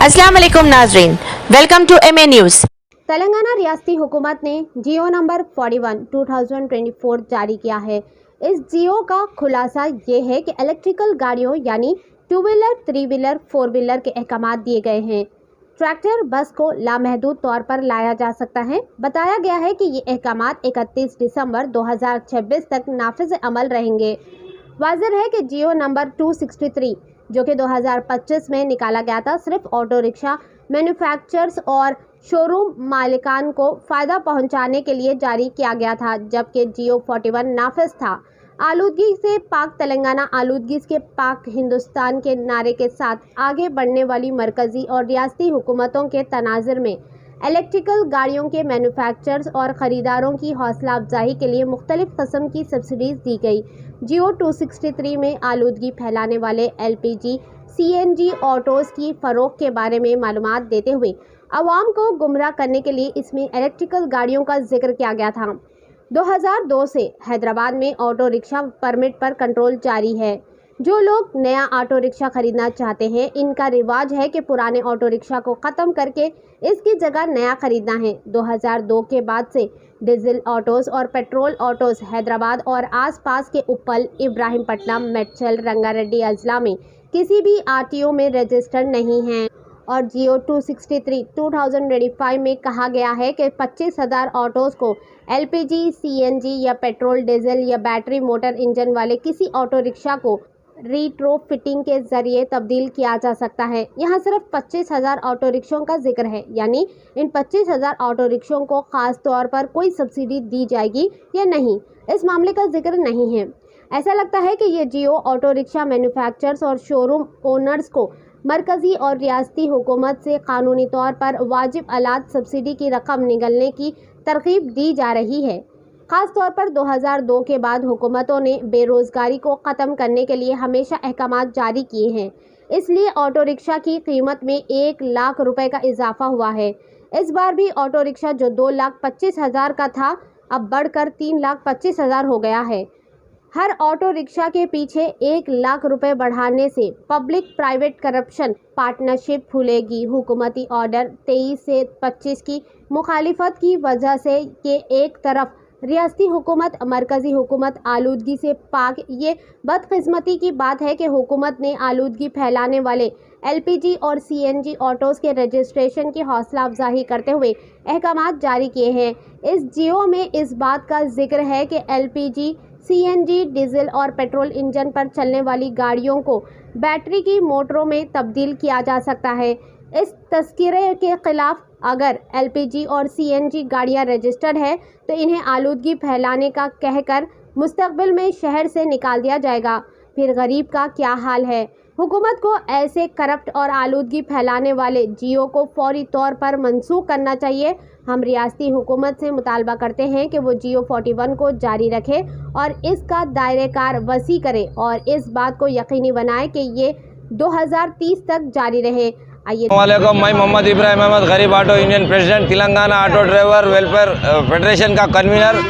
अस्सलाम वालेकुम नाजरीन, welcome to MA news. Telangana रियासती हुकूमत ने जियो नंबर 41 2024 जारी किया है। इस जियो का खुलासा ये है कि इलेक्ट्रिकल गाड़ियों यानी 2 व्हीलर, 3 व्हीलर, 4 व्हीलर के अहकाम दिए गए हैं। ट्रैक्टर, बस को लामहदूद तौर पर लाया जा सकता है। बताया गया है कि ये अहकाम 31 दिसंबर 2026 तक नाफिज अमल रहेंगे। वाज़ेह है कि जियो नंबर 263 जो कि 2025 में निकाला गया था, सिर्फ ऑटो रिक्शा मैन्युफैक्चरर्स और शोरूम मालिकान को फ़ायदा पहुंचाने के लिए जारी किया गया था, जबकि जियो 41 नाफिज था। आलूदगी से पाक तेलंगाना, आलूदगी के पाक हिंदुस्तान के नारे के साथ आगे बढ़ने वाली मरकज़ी और रियासती हुकूमतों के तनाज़ुर में इलेक्ट्रिकल गाड़ियों के मैन्युफैक्चरर्स और ख़रीदारों की हौसला अफजाई के लिए मुख्तलिफ़ किस्म की सब्सिडीज़ दी गई। जियो 263 में आलूदगी फैलाने वाले LPG CNG ऑटोज़ की फ़रोख्त के बारे में मालूमात देते हुए आवाम को गुमराह करने के लिए इसमें इलेक्ट्रिकल गाड़ियों का जिक्र किया गया था। 2002 से हैदराबाद में ऑटो रिक्शा परमिट पर कंट्रोल जारी है। जो लोग नया ऑटो रिक्शा खरीदना चाहते हैं, इनका रिवाज है कि पुराने ऑटो रिक्शा को ख़त्म करके इसकी जगह नया खरीदना है। 2002 के बाद से डीजल ऑटोज़ और पेट्रोल ऑटोज़ हैदराबाद और आसपास के उप्पल, इब्राहिमपट्टनम, मेडचल, रंगारेड्डी अजला में किसी भी RTO में रजिस्टर्ड नहीं हैं। और जियो 263 2025 में कहा गया है कि 25,000 ऑटोज़ को LPG CNG या पेट्रोल, डीजल या बैटरी मोटर इंजन वाले किसी ऑटो रिक्शा को रिट्रोफिटिंग के ज़रिए तब्दील किया जा सकता है। यहाँ सिर्फ 25,000 ऑटो रिक्शों का जिक्र है, यानी इन 25,000 ऑटो रिक्शों को ख़ास तौर पर कोई सब्सिडी दी जाएगी या नहीं, इस मामले का जिक्र नहीं है। ऐसा लगता है कि ये जियो ऑटो रिक्शा मैन्युफैक्चरर्स और शोरूम ओनर्स को मरकज़ी और रियासती हुकूमत से कानूनी तौर पर वाजिब आलात सब्सिडी की रकम निगलने की तरगीब दी जा रही है। ख़ास तौर पर 2002 के बाद हुकूमतों ने बेरोज़गारी को ख़त्म करने के लिए हमेशा अहकाम जारी किए हैं, इसलिए ऑटो रिक्शा की कीमत में 1 लाख रुपए का इजाफा हुआ है। इस बार भी ऑटो रिक्शा जो 2,25,000 का था, अब बढ़कर 3,25,000 हो गया है। हर ऑटो रिक्शा के पीछे 1 लाख रुपए बढ़ाने से पब्लिक प्राइवेट करप्शन पार्टनरशिप फूलेगी। हुकूमती ऑर्डर 23 से 25 की मुखालिफत की वजह से कि एक तरफ रियासती हुकूमत, मरकज़ी हुकूमत आलूदगी से पाक, ये बदकिस्मती की बात है कि हुकूमत ने आलूदगी फैलाने वाले LPG और CNG ऑटोज़ के रजिस्ट्रेशन की हौसला अफजाई करते हुए अहकाम जारी किए हैं। इस जियो में इस बात का जिक्र है कि LPG CNG, डीजल और पेट्रोल इंजन पर चलने वाली गाड़ियों को बैटरी की मोटरों में तब्दील किया जा सकता है। इस तस्कीरे के ख़िलाफ़ अगर LPG और CNG गाड़ियां रजिस्टर्ड है तो इन्हें आलूदगी फैलाने का कहकर मुस्तक़बिल में शहर से निकाल दिया जाएगा। फिर गरीब का क्या हाल है? हुकूमत को ऐसे करप्ट और आलूदगी फैलाने वाले जियो को फौरी तौर पर मनसूख करना चाहिए। हम रियासती हुकूमत से मुतालबा करते हैं कि वो जियो 41 को जारी रखे और इसका दायरेकार वसी करे और इस बात को यकीनी बनाए कि ये 2030 तक जारी रहे। वालेकुम, मैं मोहम्मद इब्राहिम अहमद, गरीब auto union president, Telangana auto driver welfare federation का कन्वीनर।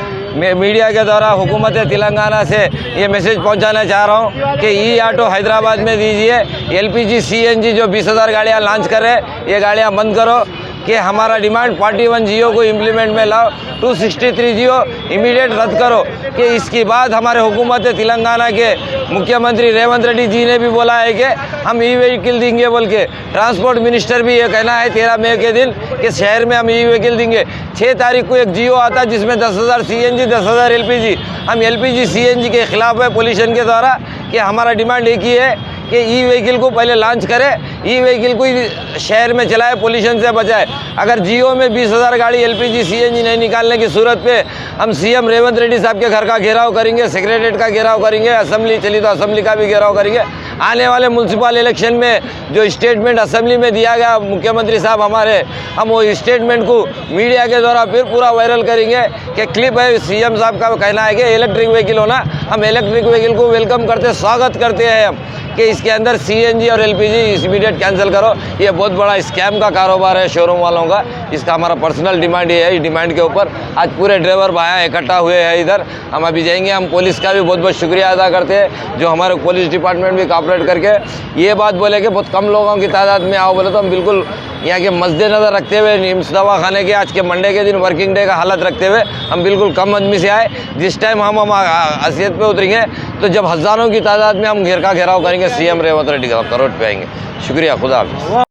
मीडिया के द्वारा हुकूमत तेलंगाना से ये मैसेज पहुंचाना चाह रहा हूं कि ई ऑटो हैदराबाद में दीजिए। LPG CNG जो 20,000 गाड़ियाँ लॉन्च कर रहे हैं, ये गाड़ियाँ बंद करो कि हमारा डिमांड 41 जियो को इम्प्लीमेंट में लाओ। 263 जियो इमीडिएट रद्द करो कि इसके बाद हमारे हुकूमत तेलंगाना के मुख्यमंत्री रेवंत रेड्डी जी ने भी बोला है कि हम ई-व्हीकल देंगे बोल के। ट्रांसपोर्ट मिनिस्टर भी ये कहना है 13 मई के दिन कि शहर में हम ई-व्हीकल देंगे। 6 तारीख को एक जियो आता है जिसमें 10,000 CNG, 10,000 LPG। हम LPG CNG के खिलाफ है पोल्यूशन के द्वारा कि हमारा डिमांड एक ही है कि ई-व्हीकल को पहले लॉन्च करे, ई-व्हीकल को ही शहर में चलाए, पोल्यूशन से बचाए। अगर जियो में 20,000 गाड़ी LPG CNG नहीं निकालने की सूरत पे हम CM रेवंत रेड्डी साहब के घर का घेराव करेंगे, सेक्रेटरीट का घेराव करेंगे, असेंबली चली तो असेंबली का भी घेराव करेंगे। आने वाले म्यूनसिपल इलेक्शन में जो स्टेटमेंट असेंबली में दिया गया मुख्यमंत्री साहब हमारे, हम वो स्टेटमेंट को मीडिया के द्वारा फिर पूरा वायरल करेंगे कि क्लिप है CM साहब का कहना है कि इलेक्ट्रिक व्हीकल होना, हम इलेक्ट्रिक व्हीकल को वेलकम करते, स्वागत करते हैं हम کہ اس کے اندر CNG اور LPG immediate کینسل کرو. یہ بہت بڑا اسکیم کا کاروبار ہے شو روم والوں کا. اس کا ہمارا پرسنل ڈیمانڈ یہ ہے. اس ڈیمانڈ کے اوپر آج پورے ڈرائیور بھائی اکٹھا ہوئے ہیں ادھر. ہم ابھی جائیں گے. ہم پولیس کا بھی بہت بہت شکریہ ادا کرتے ہیں جو ہمارے پولیس ڈپارٹمنٹ بھی کوآپریٹ کر کے یہ بات بولے کہ بہت کم لوگوں کی تعداد میں آؤ بولے تو ہم بالکل یہاں کے مد نظر رکھتے ہوئے نیمس دواخانے کے آج کے منڈے کے دن ورکنگ ڈے کا حالت رکھتے ہوئے ہم بالکل کم آدمی سے آئے. جس ٹائم ہم حیثیت پہ اتریں گے تو جب ہزاروں کی تعداد میں ہم گھیر کا گھیراؤ کریں گے CM ریونت ریڈی کا کروڑ پہ آئیں گے. شکریہ. خدا حافظ.